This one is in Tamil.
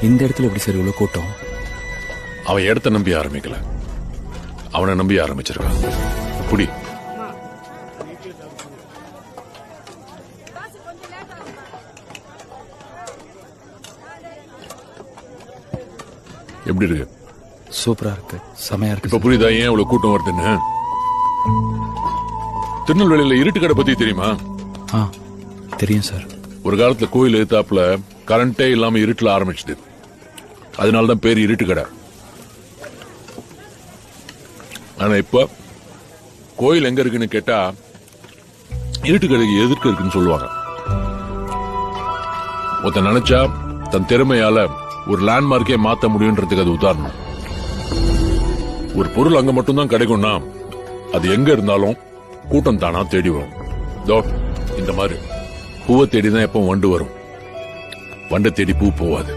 இந்த இடத்துல எப்படி சார் இவ்வளவு கூட்டம்? அவன் இடத்த நம்பி ஆரம்பிக்கல, அவனை நம்பி ஆரம்பிச்சிருக்கான். குடி. எப்படி இருக்கு? சூப்பரா இருக்கு, செமையா இருக்கு. இப்ப புரியுதா ஏன் இவ்வளவு கூட்டம் வருதுன்னு? திருநெல்வேலியில இருட்டு கடை பத்தி தெரியுமா? தெரியும் சார். ஒரு காலத்துல கோயில் எதிர்த்தாப்புல கரண்டே இல்லாம இருட்டுல ஆரம்பிச்சுது. அதனாலதான் பேர் இருட்டு கடை. ஆனா இப்ப கோயில் எங்க இருக்குன்னு கேட்டா இருட்டு கடைக்கு எதிர்க்க இருக்குன்னு சொல்லுவாங்க. ஒருத்தன் நினைச்சா தன் திறமையால ஒரு லேண்ட்மார்க்கே மாத்த முடியும்ன்றதுக்கு அது உதாரணம். ஒரு பொருள் அங்க மட்டும்தான் கிடைக்கும்னா அது எங்க இருந்தாலும் கூட்டம் தானா தேடி வரும். இந்த மாதிரி பூவை தேடிதான் எப்ப வண்டு வரும், வண்டை தேடி பூ போவாது.